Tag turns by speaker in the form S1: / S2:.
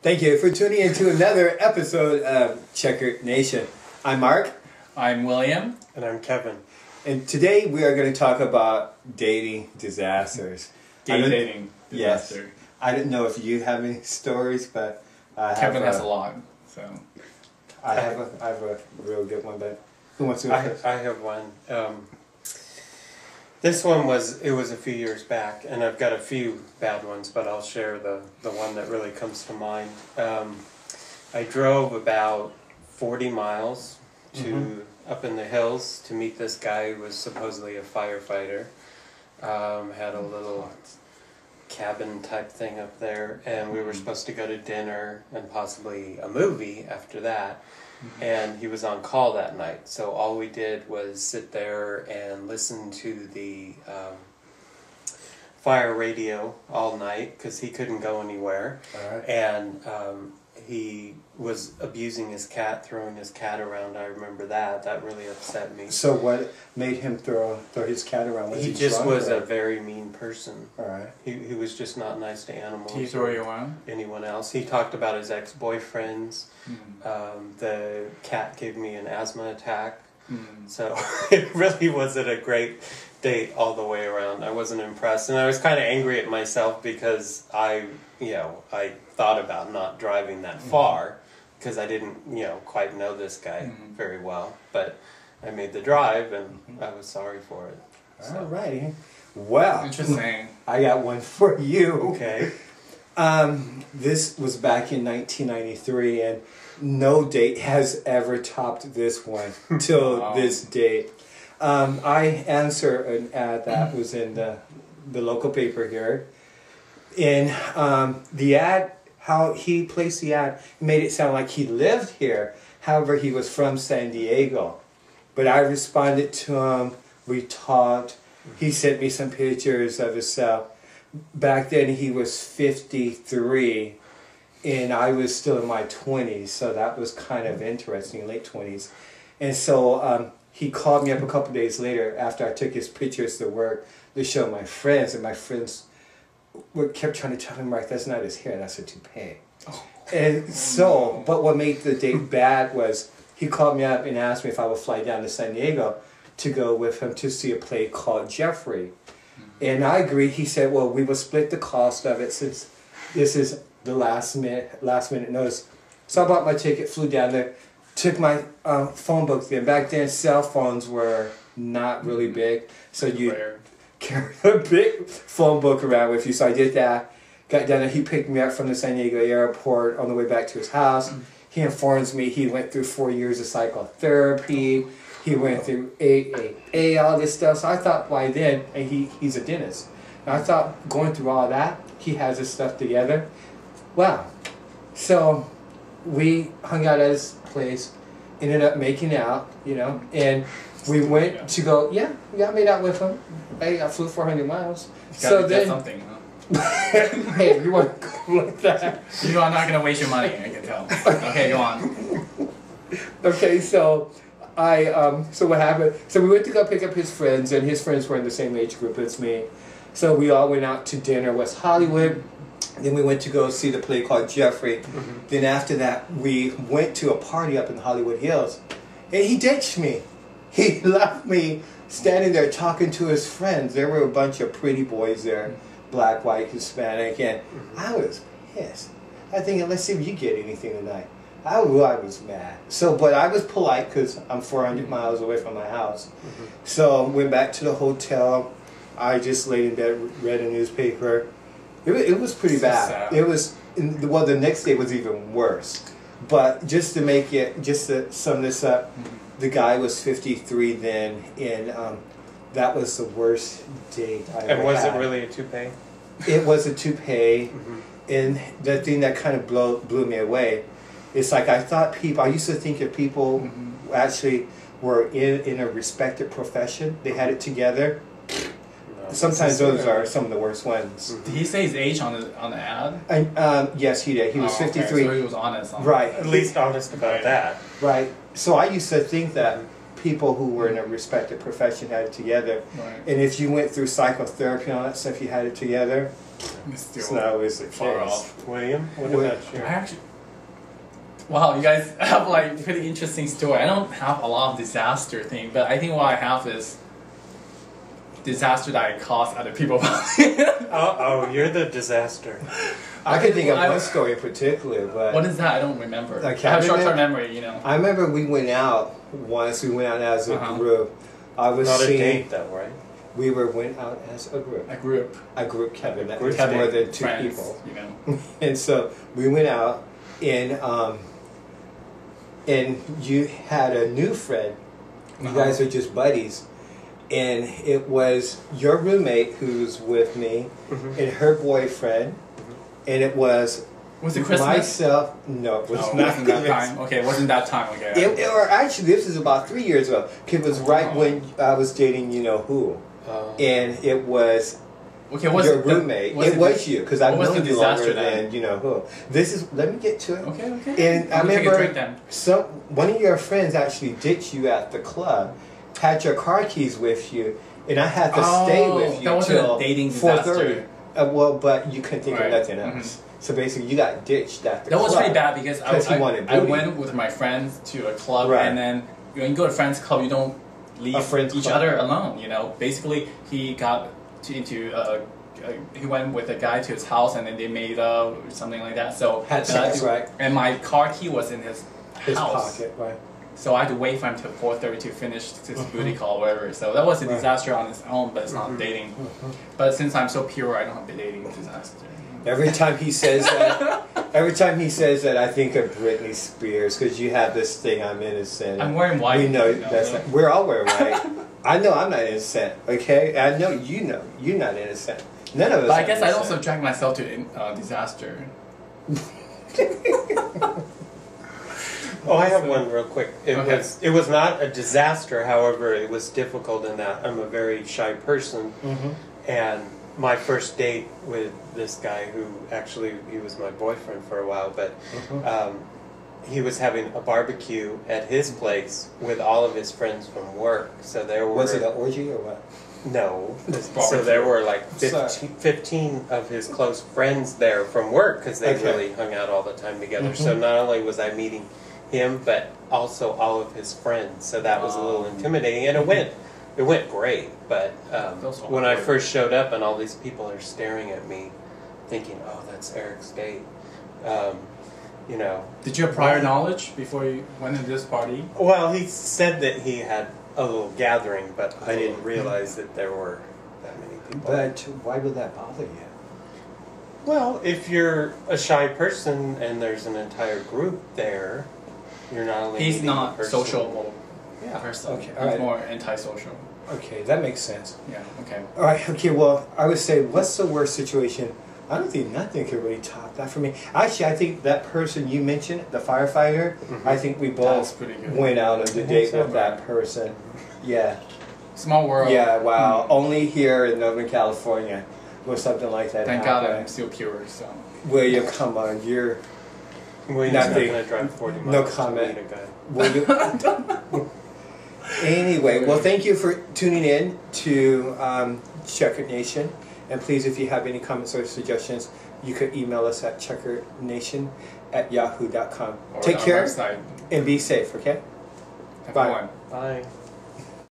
S1: Thank you for tuning in to another episode of Checkered Nation. I'm Mark.
S2: I'm William.
S3: And I'm Kevin.
S1: And today we are going to talk about dating disasters.
S2: Dating disaster.
S1: Yes. I don't know if you have any stories, but
S2: Kevin has a lot. So
S1: I have a real good one, but who wants to go first?
S3: I have one. This one was a few years back, and I've got a few bad ones, but I'll share the one that really comes to mind. I drove about 40 miles to up in the hills to meet this guy who was supposedly a firefighter. Had a little cabin type thing up there, and we were supposed to go to dinner and possibly a movie after that. And he was on call that night, so all we did was sit there and listen to the fire radio all night because he couldn't go anywhere.
S1: All right.
S3: And he was abusing his cat, throwing his cat around. I remember that. That really upset me.
S1: So what made him throw his cat around? Was
S3: He just was a very mean person.
S1: All right.
S3: He was just not nice to animals.
S2: did he throw you around?
S3: Anyone else. He talked about his ex-boyfriends. The cat gave me an asthma attack. So it really wasn't a great date all the way around. I wasn't impressed. And I was kind of angry at myself because I thought about not driving that far because I didn't, quite know this guy very well. But I made the drive and I was sorry for it. So.
S1: All righty. Well,
S2: Interesting.
S1: I got one for you.
S3: Okay.
S1: This was back in 1993, and no date has ever topped this one till this date. I answered an ad that was in the local paper here. And the ad, how he placed the ad, made it sound like he lived here. However, he was from San Diego. But I responded to him. We talked. He sent me some pictures of himself. Back then, he was 53, and I was still in my 20s, so that was kind of interesting, late 20s. And so he called me up a couple days later after I took his pictures to work to show my friends, and my friends kept trying to tell him, Mark, that's not his hair, that's a toupee. Oh. And so, but what made the date bad was he called me up and asked me if I would fly down to San Diego to go with him to see a play called Jeffrey. And I agreed. He said, well, we will split the cost of it since this is the last minute notice. So I bought my ticket, flew down there, took my phone book there. Back then, cell phones were not really big. So you carry a big phone book around with you. So I did that. Got down there. He picked me up from the San Diego airport on the way back to his house. He informs me he went through 4 years of psychotherapy. He went through AAA, all this stuff. So I thought by then, and he's a dentist. And I thought going through all that, he has his stuff together. Wow. So we hung out at his place, ended up making out, and we went to go, I made out with him. I flew 400 miles.
S2: So then, something, huh?
S1: Hey, you want to go like that?
S2: I'm not going to waste your money, I can tell. Okay, go on.
S1: Okay, so so what happened? So we went to go pick up his friends, and his friends were in the same age group as me. So we all went out to dinner, West Hollywood. Then we went to go see the play called Jeffrey. Then after that, we went to a party up in Hollywood Hills. And he ditched me. He left me standing there talking to his friends. There were a bunch of pretty boys there, black, white, Hispanic, and I was pissed. I think, let's see if you get anything tonight. I was mad. So, but I was polite because I'm 400 miles away from my house. So went back to the hotel. I just laid in bed, read a newspaper. It was pretty bad.
S2: Sad.
S1: It was, well, the next day was even worse. But just to sum this up, the guy was 53 then, and that was the worst date I ever had.
S3: And was it really a toupee?
S1: It was a toupee, and the thing that kind of blew me away, it's like I used to think if people actually were in a respected profession, they had it together. Sometimes those are some of the worst ones.
S2: Did he say his age on the ad?
S1: Yes, he did. He was 53.
S2: So he was honest.
S1: Right.
S3: At least honest about that.
S1: Right. So I used to think that people who were in a respected profession had it together.
S2: Right.
S1: And if you went through psychotherapy and all that stuff, you had it together.
S2: It's
S1: It's
S2: still
S1: not always the
S2: far
S1: case.
S2: off.
S3: William, what
S1: Well,
S3: about you?
S2: I actually, wow, you guys have like pretty interesting story. I don't have a lot of disaster thing, but I think what I have is disaster that I caused other people.
S3: Oh, you're the disaster.
S1: I can think of
S2: I-
S1: one story in particular, but
S2: What is that? I don't remember.
S1: I
S2: I
S1: can't
S2: have short-term
S1: remember.
S2: memory, you know.
S1: I remember we went out once. We went out as a
S2: Uh-huh.
S1: group. I was
S3: Not a
S1: seeing.
S3: date though, right?
S1: We went out as a group.
S2: A group.
S1: A group, Kevin. That
S3: Group
S1: was more
S3: date.
S1: than two
S2: Friends,
S1: people.
S2: you know.
S1: And so we went out, and you had a new friend. You
S2: Uh-huh.
S1: guys are just buddies, and it was your roommate who's with me,
S3: Mhm.
S1: and her boyfriend, and it was
S2: Was it Christmas?
S1: myself. No, it was
S2: Oh, it
S1: not
S2: wasn't that
S1: Christmas.
S2: time. Okay, it wasn't that time. Okay.
S1: Or actually, this is about 3 years ago. It was right
S2: Oh.
S1: when I was dating you know who, and it was
S2: Okay, what's
S1: your
S2: the-
S1: roommate.
S2: what's
S1: It
S2: the-
S1: was you because I've
S2: what was
S1: known
S2: the
S1: you longer
S2: disaster then?
S1: than you know who. This is. Let me get to it.
S2: Okay, okay.
S1: And I
S2: Let me take a drink
S1: remember
S2: then.
S1: one of your friends actually ditched you at the club, had your car keys with you, and I had to stay with you
S2: that wasn't
S1: till
S2: a dating
S1: 4:30.
S2: disaster.
S1: Well, but you couldn't think
S2: Right.
S1: of nothing else. So basically, you got ditched at the
S2: That
S1: club.
S2: was pretty bad because
S1: 'Cause he wanted
S2: I
S1: booty.
S2: went with my friends to a club,
S1: Right.
S2: and then when you go to a friend's club, you don't leave
S1: A friend's
S2: each
S1: club.
S2: other alone. You know, basically he got he went with a guy to his house, and then they made or something like that. So
S1: Had sex, right?
S2: And my car key was in his
S1: His
S2: house.
S1: pocket, right?
S2: So I had to wait for him till 4:30 to finish his booty call, or whatever. So that was a
S1: Right.
S2: disaster on its own, but it's not dating. But since I'm so pure, I don't have the dating disaster.
S1: Every time he says that, I think of Britney Spears because you have this thing. I'm innocent.
S2: I'm wearing white.
S1: We know
S2: you
S1: that's
S2: so-
S1: not, we're all wearing white. I know I'm not innocent. Okay, I know you're not innocent. None of us.
S2: But I
S1: are
S2: guess I
S1: innocent.
S2: also drag myself to disaster.
S3: Oh, I have one real quick.
S2: Okay.
S3: It was not a disaster, however, it was difficult in that I'm a very shy person, and my first date with this guy, who actually he was my boyfriend for a while, but he was having a barbecue at his place with all of his friends from work. So there were
S1: Was it an orgy or what?
S3: no. So
S2: Barbecue.
S3: there were like
S1: Sorry.
S3: 15 of his close friends there from work because they
S1: Okay.
S3: really hung out all the time together. So not only was I meeting him, but also all of his friends. So that was a little intimidating, and it went great. But
S2: Those are
S3: when I
S2: awkward.
S3: first showed up and all these people are staring at me, thinking, "Oh, that's Eric's date," you know.
S2: Did you have prior knowledge before you went to this party?
S3: Well, he said that he had a little gathering, but I didn't realize that there were that many people.
S1: But why would that bother you?
S3: Well, if you're a shy person and there's an entire group there, you're not only
S2: He's
S3: meeting
S2: not
S3: the person-
S2: sociable
S3: Yeah.
S2: person.
S1: Okay,
S2: He's
S1: alright.
S2: more antisocial.
S1: Okay, that makes sense.
S2: Yeah. Okay.
S1: All right. Okay. Well, I would say, what's the worst situation? I don't think nothing could really top that for me. Actually, I think that person you mentioned, the firefighter, I think we
S2: That's
S1: both
S2: pretty good.
S1: went out on the date
S3: so.
S1: with that person. Yeah.
S2: Small world.
S1: Yeah. Wow. Only here in Northern California will something like that
S2: Thank God
S1: happen.
S2: I'm still pure. So.
S1: William, come on, you're.
S3: William's not
S1: Nothing.
S3: going to drive 40 miles
S1: No
S3: to
S1: comment.
S3: meet a guy.
S1: William. Anyway, well, thank you for tuning in to Checkered Nation. And please, if you have any comments or suggestions, you could email us at checkerednation@yahoo.com.
S2: Or
S1: Take
S2: our
S1: care
S2: website.
S1: and be safe, okay?
S2: Have
S1: Bye.
S2: fun.
S3: Bye.